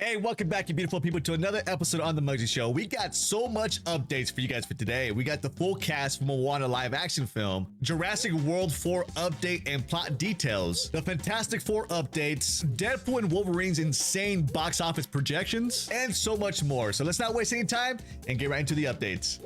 Hey, welcome back, you beautiful people, to another episode on The Muggsy Show. We got so much updates for you guys for today. We got the full cast from Moana live action film, Jurassic World 4 update and plot details, the Fantastic Four updates, Deadpool and Wolverine's insane box office projections, and so much more. So let's not waste any time and get right into the updates.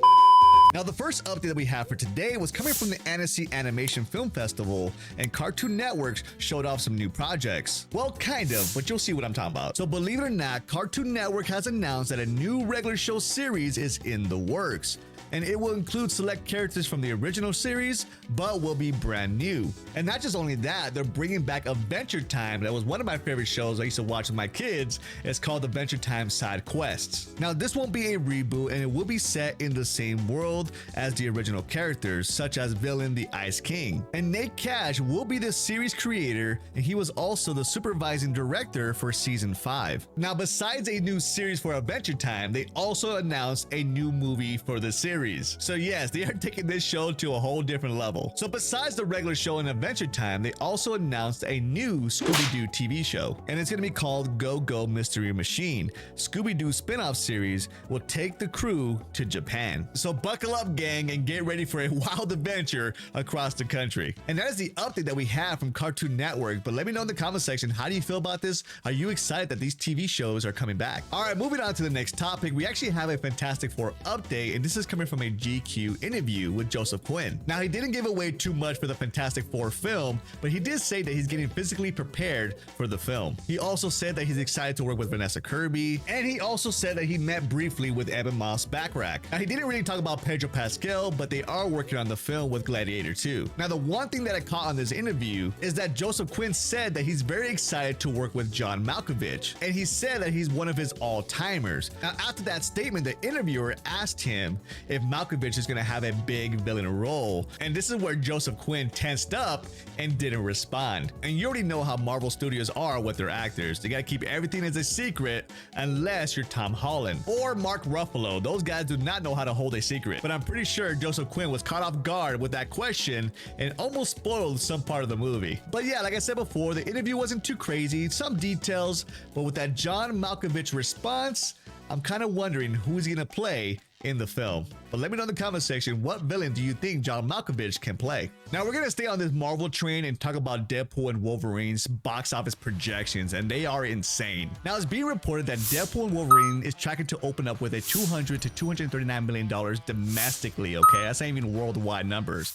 Now, the first update that we have for today was coming from the Annecy Animation Film Festival, and Cartoon Network showed off some new projects. Well, kind of, but you'll see what I'm talking about. So believe it or not, Cartoon Network has announced that a new regular show series is in the works, and it will include select characters from the original series, but will be brand new. And not just only that, they're bringing back Adventure Time. That was one of my favorite shows I used to watch with my kids. It's called Adventure Time Side Quests. Now, this won't be a reboot, and it will be set in the same world as the original characters, such as villain the Ice King. And Nate Cash will be the series creator, and he was also the supervising director for season 5. Now, besides a new series for Adventure Time, they also announced a new movie for the series. So yes, they are taking this show to a whole different level. So besides the regular show and Adventure Time, they also announced a new Scooby-Doo TV show, and it's going to be called Go Go Mystery Machine. Scooby-Doo spin-off series will take the crew to Japan. So buckle up, gang, and get ready for a wild adventure across the country. And that is the update that we have from Cartoon Network. But let me know in the comment section, how do you feel about this? Are you excited that these TV shows are coming back? All right, moving on to the next topic, we actually have a Fantastic Four update, and this is coming from a GQ interview with Joseph Quinn. Now, he didn't give away too much for the Fantastic Four film, but he did say that he's getting physically prepared for the film. He also said that he's excited to work with Vanessa Kirby, and he also said that he met briefly with Evan Moss Backrack. Now, he didn't really talk about Pedro Pascal, but they are working on the film with Gladiator 2. Now, the one thing that I caught on this interview is that Joseph Quinn said that he's very excited to work with John Malkovich, and he said that he's one of his all-timers. Now, after that statement, the interviewer asked him if Malkovich is going to have a big villain role, and this is where Joseph Quinn tensed up and didn't respond. And you already know how Marvel Studios are with their actors. They got to keep everything as a secret unless you're Tom Holland or Mark Ruffalo. Those guys do not know how to hold a secret. But I'm pretty sure Joseph Quinn was caught off guard with that question and almost spoiled some part of the movie. But yeah, like I said before, the interview wasn't too crazy, some details, but with that John Malkovich response, I'm kind of wondering who's going to play in the film. But let me know in the comment section, what villain do you think John Malkovich can play? Now, we're gonna stay on this Marvel train and talk about Deadpool and Wolverine's box office projections, and they are insane. Now, it's being reported that Deadpool and Wolverine is tracking to open up with a $200 to $239 million domestically, okay? That's not even worldwide numbers.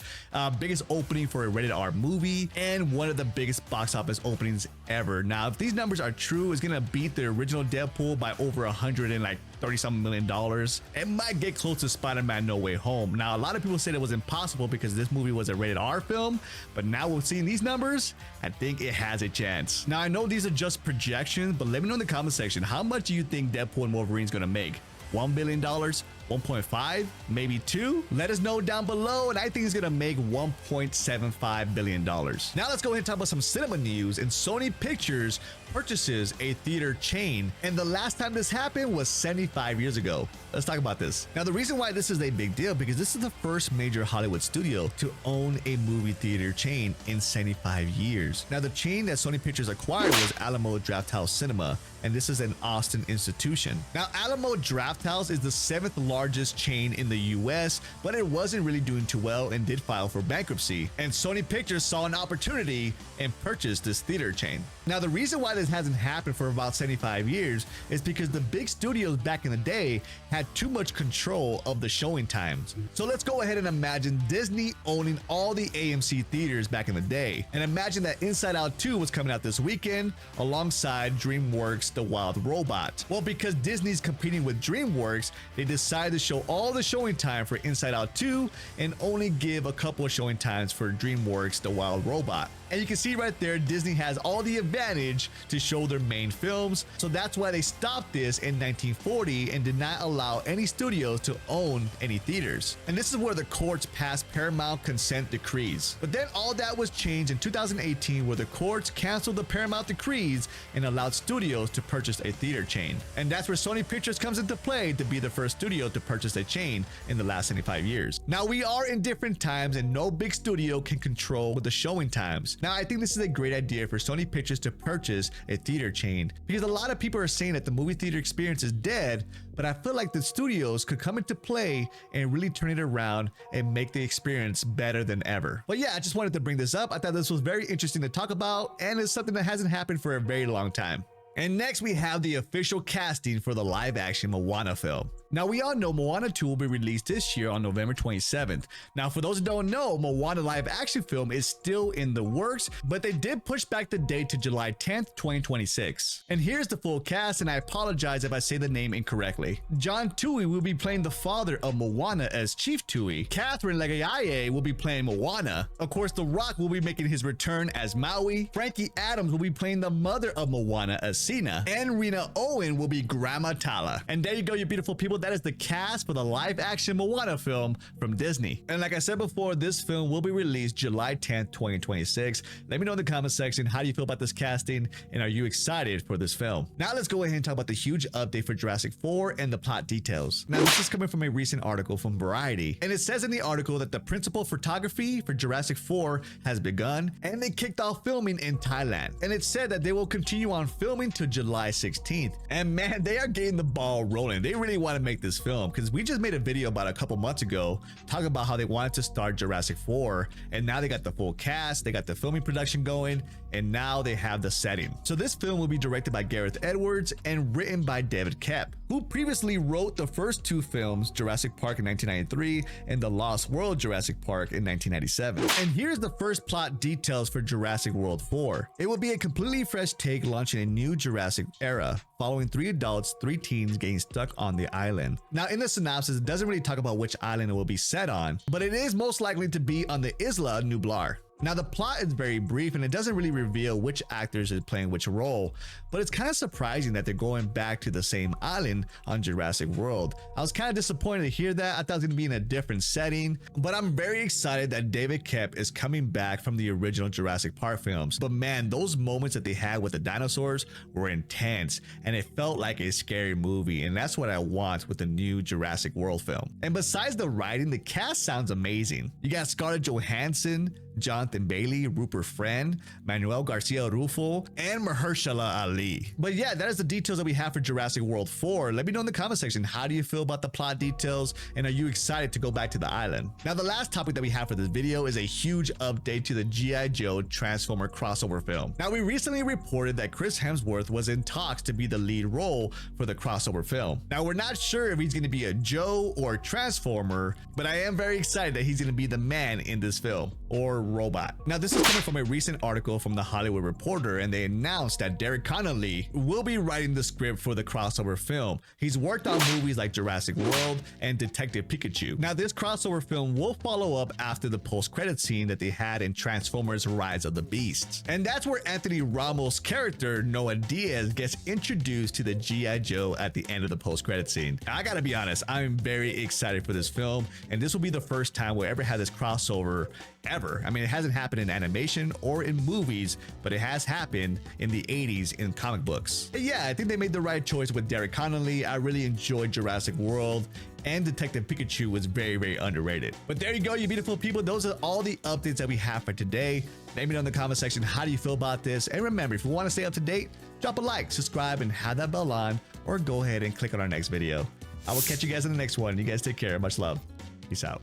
Biggest opening for a rated R movie, and one of the biggest box office openings ever. Now, if these numbers are true, it's gonna beat the original Deadpool by over $130-something million. It might get close to Spider-Man No Way Home. Now, a lot of people said it was impossible because this movie was a rated R film, but now we're seeing these numbers, I think it has a chance. Now, I know these are just projections, but let me know in the comment section, how much do you think Deadpool and Wolverine is gonna make? $1 billion, 1.5, maybe 2? Let us know down below, and I think it's gonna make $1.75 billion. Now let's go ahead and talk about some cinema news. And Sony Pictures purchases a theater chain, and the last time this happened was 75 years ago. Let's talk about this. Now, the reason why this is a big deal, because this is the first major Hollywood studio to own a movie theater chain in 75 years. Now, the chain that Sony Pictures acquired was Alamo Drafthouse Cinema, and this is an Austin institution. Now, Alamo Drafthouse is the 7th largest chain in the US, but it wasn't really doing too well and did file for bankruptcy. And Sony Pictures saw an opportunity and purchased this theater chain. Now, the reason why this hasn't happened for about 75 years is because the big studios back in the day had too much control of the showing times. So let's go ahead and imagine Disney owning all the AMC theaters back in the day. And imagine that Inside Out 2 was coming out this weekend alongside DreamWorks' The Wild Robot. Well, because Disney's competing with DreamWorks, they decided to show all the showing time for Inside Out 2 and only give a couple of showing times for DreamWorks' The Wild Robot. And you can see right there, Disney has all the advantage to show their main films. So that's why they stopped this in 1940 and did not allow any studios to own any theaters. And this is where the courts passed Paramount consent decrees. But then all that was changed in 2018, where the courts canceled the Paramount decrees and allowed studios to purchase a theater chain. And that's where Sony Pictures comes into play to be the first studio to purchase a chain in the last 75 years. Now, we are in different times and no big studio can control the showing times. Now, I think this is a great idea for Sony Pictures to purchase a theater chain, because a lot of people are saying that the movie theater experience is dead, but I feel like the studios could come into play and really turn it around and make the experience better than ever. But yeah, I just wanted to bring this up. I thought this was very interesting to talk about, and it's something that hasn't happened for a very long time. And next we have the official casting for the live action Moana film. Now, we all know Moana 2 will be released this year on November 27th. Now, for those who don't know, Moana live action film is still in the works, but they did push back the date to July 10th, 2026. And here's the full cast, and I apologize if I say the name incorrectly. John Tui will be playing the father of Moana as Chief Tui. Catherine Legayaye will be playing Moana. Of course, The Rock will be making his return as Maui. Frankie Adams will be playing the mother of Moana as Sina. And Rena Owen will be Grandma Tala. And there you go, you beautiful people. That is the cast for the live action Moana film from Disney. And like I said before, this film will be released July 10th, 2026. Let me know in the comment section, how do you feel about this casting, and are you excited for this film? Now let's go ahead and talk about the huge update for Jurassic 4 and the plot details. Now, this is coming from a recent article from Variety, and it says in the article that the principal photography for Jurassic 4 has begun, and they kicked off filming in Thailand. And it said that they will continue on filming to July 16th. And man, they are getting the ball rolling. They really want to make this film, because we just made a video about a couple months ago talking about how they wanted to start Jurassic 4, and now they got the full cast, they got the filming production going, and now they have the setting. So this film will be directed by Gareth Edwards and written by David Koepp, who previously wrote the first two films, Jurassic Park in 1993 and The Lost World Jurassic Park in 1997. And here's the first plot details for Jurassic World 4. It will be a completely fresh take launching a new Jurassic era, following 3 adults, 3 teens getting stuck on the island. Now, in the synopsis, it doesn't really talk about which island it will be set on, but it is most likely to be on the Isla Nublar. Now, the plot is very brief and it doesn't really reveal which actors is playing which role, but it's kind of surprising that they're going back to the same island on Jurassic World. I was kind of disappointed to hear that. I thought it was going to be in a different setting, but I'm very excited that David Koepp is coming back from the original Jurassic Park films. But man, those moments that they had with the dinosaurs were intense, and it felt like a scary movie, and that's what I want with the new Jurassic World film. And besides the writing, the cast sounds amazing. You got Scarlett Johansson, Jonathan Bailey, Rupert Friend, Manuel Garcia Rufo, and Mahershala Ali. But yeah, that is the details that we have for Jurassic World 4. Let me know in the comment section, how do you feel about the plot details, and are you excited to go back to the island? Now, the last topic that we have for this video is a huge update to the G.I. Joe Transformer crossover film. Now, we recently reported that Chris Hemsworth was in talks to be the lead role for the crossover film. Now, we're not sure if he's going to be a Joe or Transformer, but I am very excited that he's going to be the man in this film, or robot. Now, this is coming from a recent article from the Hollywood Reporter, and they announced that Derek Connolly will be writing the script for the crossover film. He's worked on movies like Jurassic World and Detective Pikachu. Now, this crossover film will follow up after the post-credit scene that they had in Transformers Rise of the Beasts. And that's where Anthony Ramos' character, Noah Diaz, gets introduced to the G.I. Joe at the end of the post-credit scene. I gotta be honest, I'm very excited for this film, and this will be the first time we'll ever have this crossover ever. I mean, it hasn't happened in animation or in movies, but it has happened in the 80s in comic books. But yeah, I think they made the right choice with Derek Connolly. I really enjoyed Jurassic World, and Detective Pikachu was very, very underrated. But there you go, you beautiful people. Those are all the updates that we have for today. Let me know in the comment section, how do you feel about this? And remember, if you want to stay up to date, drop a like, subscribe, and have that bell on, or go ahead and click on our next video. I will catch you guys in the next one. You guys take care. Much love. Peace out.